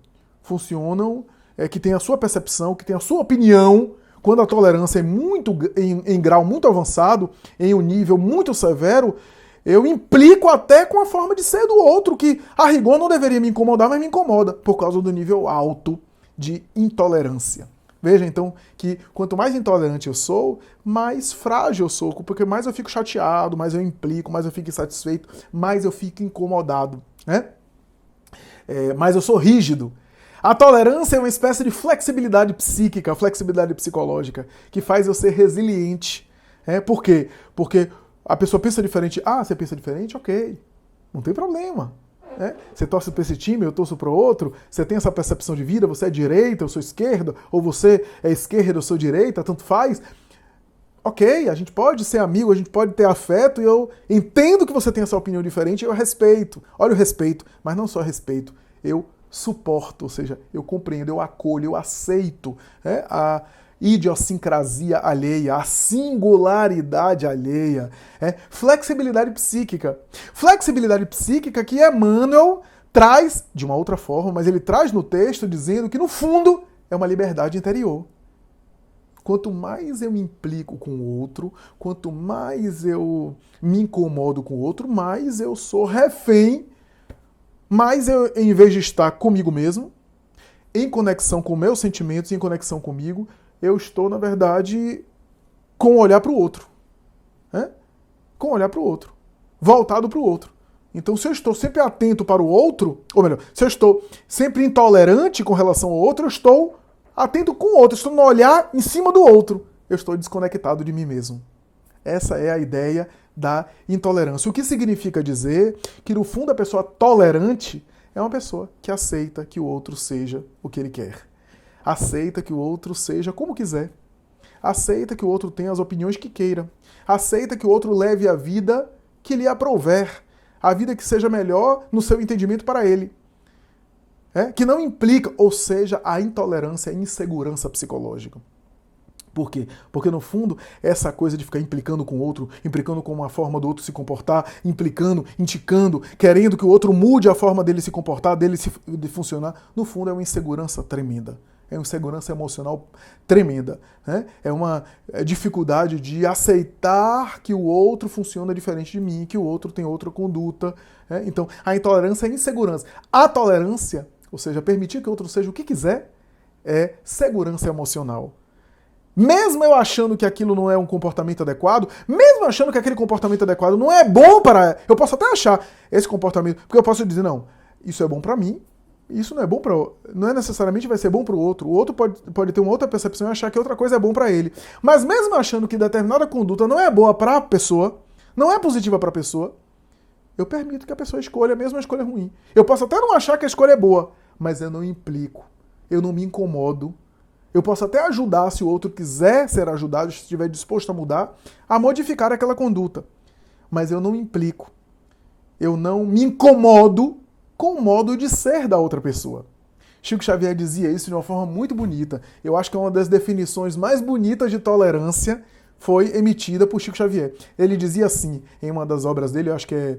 Funcionam, que tem a sua percepção, que tem a sua opinião. Quando a tolerância é em grau muito avançado, em um nível muito severo, eu implico até com a forma de ser do outro, que a rigor não deveria me incomodar, mas me incomoda, por causa do nível alto de intolerância. Veja, então, que quanto mais intolerante eu sou, mais frágil eu sou, porque mais eu fico chateado, mais eu implico, mais eu fico insatisfeito, mais eu fico incomodado, mais eu sou rígido. A tolerância é uma espécie de flexibilidade psíquica, flexibilidade psicológica, que faz eu ser resiliente. Por quê? Porque a pessoa pensa diferente. Você pensa diferente? Ok, não tem problema. Você torce para esse time, eu torço para o outro, você tem essa percepção de vida, você é direita, eu sou esquerda, ou você é esquerda, eu sou direita, tanto faz. Ok, a gente pode ser amigo, a gente pode ter afeto, e eu entendo que você tem essa opinião diferente, eu respeito. Olha o respeito, mas não só respeito, eu suporto, ou seja, eu compreendo, eu acolho, eu aceito a idiosincrasia alheia, a singularidade alheia, flexibilidade psíquica. Flexibilidade psíquica que Emmanuel traz de uma outra forma, mas ele traz no texto dizendo que no fundo é uma liberdade interior. Quanto mais eu me implico com o outro, quanto mais eu me incomodo com o outro, mais eu sou refém, mais eu, em vez de estar comigo mesmo, em conexão com meus sentimentos, em conexão comigo, eu estou, na verdade, com o olhar para o outro. Com o olhar para o outro. Voltado para o outro. Então, se eu estou sempre atento para o outro, ou melhor, se eu estou sempre intolerante com relação ao outro, eu estou atento com o outro, estou no olhar em cima do outro. Eu estou desconectado de mim mesmo. Essa é a ideia da intolerância. O que significa dizer que, no fundo, a pessoa tolerante é uma pessoa que aceita que o outro seja o que ele quer. Aceita que o outro seja como quiser. Aceita que o outro tenha as opiniões que queira. Aceita que o outro leve a vida que lhe aprouver. A vida que seja melhor no seu entendimento para ele. Que não implica, ou seja, a intolerância e a insegurança psicológica. Por quê? Porque, no fundo, essa coisa de ficar implicando com o outro, implicando com uma forma do outro se comportar, implicando, indicando, querendo que o outro mude a forma dele se comportar, de funcionar, no fundo é uma insegurança tremenda. É uma insegurança emocional tremenda. É uma dificuldade de aceitar que o outro funciona diferente de mim, que o outro tem outra conduta. Então, a intolerância é insegurança. A tolerância, ou seja, permitir que o outro seja o que quiser, é segurança emocional. Mesmo eu achando que aquilo não é um comportamento adequado, mesmo achando que aquele comportamento adequado não é bom para... Eu posso até achar esse comportamento, porque eu posso dizer, não, isso é bom para mim, isso não é bom para... Não é necessariamente vai ser bom para o outro pode ter uma outra percepção e achar que outra coisa é bom para ele. Mas mesmo achando que determinada conduta não é boa para a pessoa, não é positiva para a pessoa, eu permito que a pessoa escolha mesmo a escolha ruim. Eu posso até não achar que a escolha é boa, mas eu não implico, eu não me incomodo. Eu posso até ajudar, se o outro quiser ser ajudado, se estiver disposto a mudar, a modificar aquela conduta. mas eu não me implico. Eu não me incomodo com o modo de ser da outra pessoa. Chico Xavier dizia isso de uma forma muito bonita. Eu acho que é uma das definições mais bonitas de tolerância foi emitida por Chico Xavier. Ele dizia assim, em uma das obras dele, eu acho que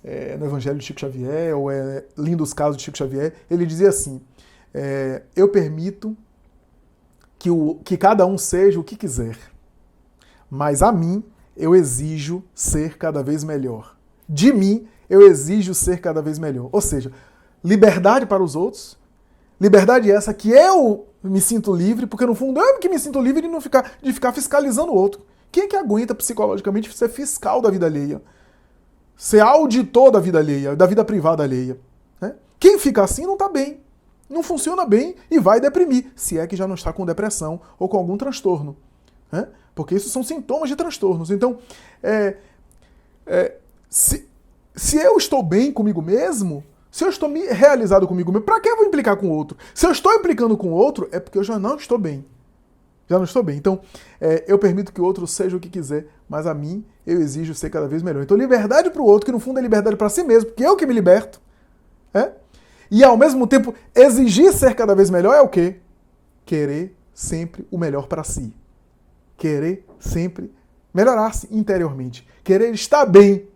é no Evangelho de Chico Xavier, ou é Lindos Casos de Chico Xavier, ele dizia assim, eu permito que cada um seja o que quiser, mas a mim eu exijo ser cada vez melhor. De mim eu exijo ser cada vez melhor. Ou seja, liberdade para os outros, liberdade essa que eu me sinto livre, porque no fundo eu que me sinto livre de ficar fiscalizando o outro. Quem é que aguenta psicologicamente ser fiscal da vida alheia? Ser auditor da vida alheia, da vida privada alheia? Né? Quem fica assim não está bem, não funciona bem e vai deprimir, se é que já não está com depressão ou com algum transtorno. Né? Porque isso são sintomas de transtornos. Então, se eu estou bem comigo mesmo, se eu estou realizado comigo mesmo, para que eu vou implicar com o outro? Se eu estou implicando com o outro, é porque eu já não estou bem. Já não estou bem. Então, eu permito que o outro seja o que quiser, mas a mim eu exijo ser cada vez melhor. Então, liberdade para o outro, que no fundo é liberdade para si mesmo, porque eu que me liberto. E ao mesmo tempo, exigir ser cada vez melhor é o quê? Querer sempre o melhor para si. Querer sempre melhorar-se interiormente. Querer estar bem.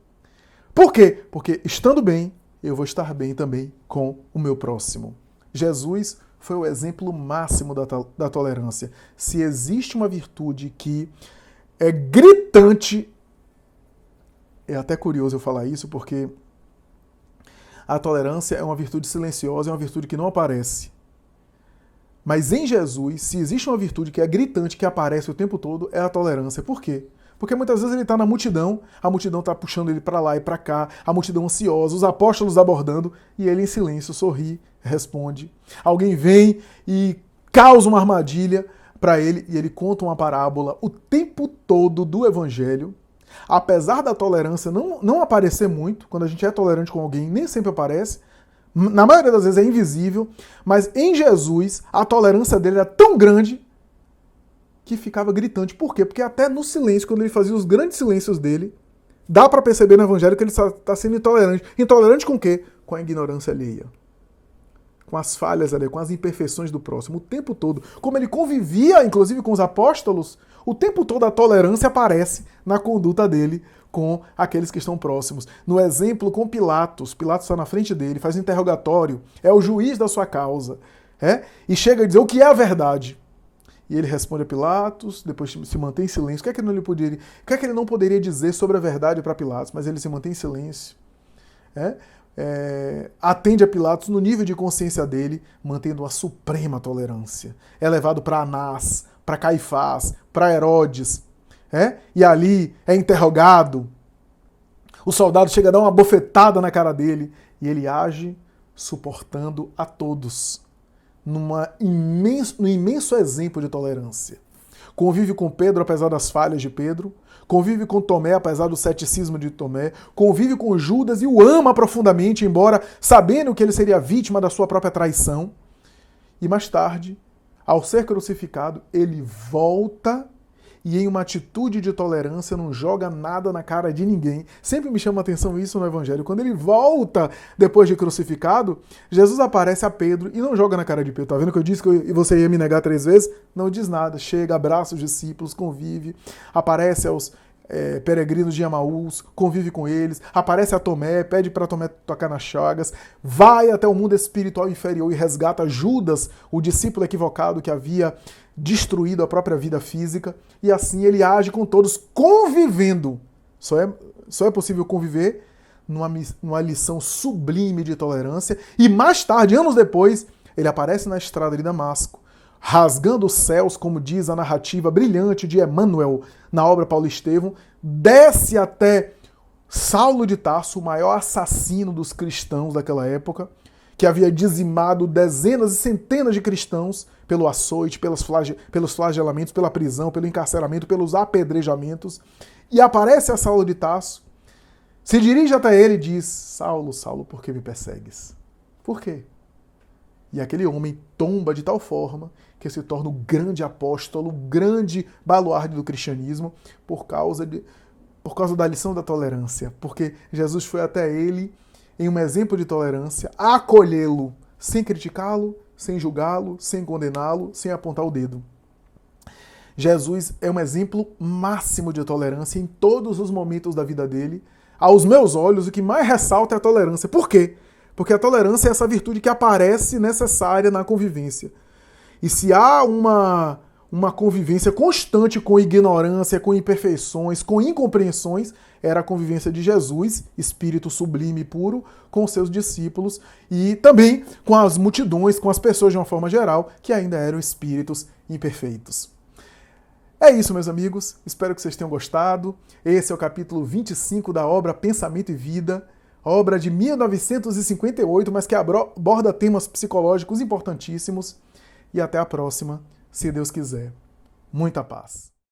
Por quê? Porque estando bem, eu vou estar bem também com o meu próximo. Jesus foi o exemplo máximo da tolerância. Se existe uma virtude que é gritante, é até curioso eu falar isso, porque a tolerância é uma virtude silenciosa, é uma virtude que não aparece. Mas em Jesus, se existe uma virtude que é gritante, que aparece o tempo todo, é a tolerância. Por quê? Porque muitas vezes ele está na multidão, a multidão está puxando ele para lá e para cá, a multidão ansiosa, os apóstolos abordando, e ele em silêncio sorri, responde. Alguém vem e causa uma armadilha para ele, e ele conta uma parábola o tempo todo do evangelho. Apesar da tolerância não aparecer muito, quando a gente é tolerante com alguém, nem sempre aparece, na maioria das vezes é invisível, mas em Jesus a tolerância dele era tão grande que ficava gritante. Por quê? Porque até no silêncio, quando ele fazia os grandes silêncios dele, dá para perceber no evangelho que ele está sendo intolerante. Intolerante com o quê? Com a ignorância alheia. Com as falhas alheias, com as imperfeições do próximo, o tempo todo. Como ele convivia, inclusive, com os apóstolos, o tempo todo a tolerância aparece na conduta dele com aqueles que estão próximos. No exemplo com Pilatos, Pilatos está na frente dele, faz um interrogatório, é o juiz da sua causa, e chega a dizer o que é a verdade. E ele responde a Pilatos, depois se mantém em silêncio. O que é que ele não poderia dizer sobre a verdade para Pilatos? Mas ele se mantém em silêncio. Atende a Pilatos no nível de consciência dele, mantendo a suprema tolerância. É levado para Anás, para Caifás, para Herodes. E ali é interrogado. O soldado chega a dar uma bofetada na cara dele e ele age suportando a todos. No imenso exemplo de tolerância. Convive com Pedro apesar das falhas de Pedro, convive com Tomé apesar do ceticismo de Tomé, convive com Judas e o ama profundamente, embora sabendo que ele seria vítima da sua própria traição. E mais tarde, ao ser crucificado, ele volta e em uma atitude de tolerância não joga nada na cara de ninguém. Sempre me chama a atenção isso no Evangelho. Quando ele volta depois de crucificado, Jesus aparece a Pedro e não joga na cara de Pedro. Tá vendo que eu disse que você ia me negar 3 vezes? Não diz nada. Chega, abraça os discípulos, convive, aparece aos peregrinos de Emaús, convive com eles, aparece a Tomé, pede para Tomé tocar nas chagas, vai até o mundo espiritual inferior e resgata Judas, o discípulo equivocado que havia destruído a própria vida física, e assim ele age com todos, convivendo. Só é possível conviver numa lição sublime de tolerância, e mais tarde, anos depois, ele aparece na estrada de Damasco, rasgando os céus, como diz a narrativa brilhante de Emmanuel na obra Paulo Estevão, desce até Saulo de Tarso, o maior assassino dos cristãos daquela época, que havia dizimado dezenas e centenas de cristãos pelo açoite, pelos flagelamentos, pela prisão, pelo encarceramento, pelos apedrejamentos, e aparece a Saulo de Tarso, se dirige até ele e diz: Saulo, Saulo, por que me persegues? Por quê? E aquele homem tomba de tal forma que se torna o grande apóstolo, o grande baluarte do cristianismo, por causa por causa da lição da tolerância, porque Jesus foi até ele em um exemplo de tolerância, acolhê-lo, sem criticá-lo, sem julgá-lo, sem condená-lo, sem apontar o dedo. Jesus é um exemplo máximo de tolerância em todos os momentos da vida dele. Aos meus olhos, o que mais ressalta é a tolerância. Por quê? Porque a tolerância é essa virtude que aparece necessária na convivência. E se há uma convivência constante com ignorância, com imperfeições, com incompreensões, era a convivência de Jesus, espírito sublime e puro, com seus discípulos e também com as multidões, com as pessoas de uma forma geral, que ainda eram espíritos imperfeitos. É isso, meus amigos. Espero que vocês tenham gostado. Esse é o capítulo 25 da obra Pensamento e Vida, obra de 1958, mas que aborda temas psicológicos importantíssimos. E até a próxima, se Deus quiser. Muita paz.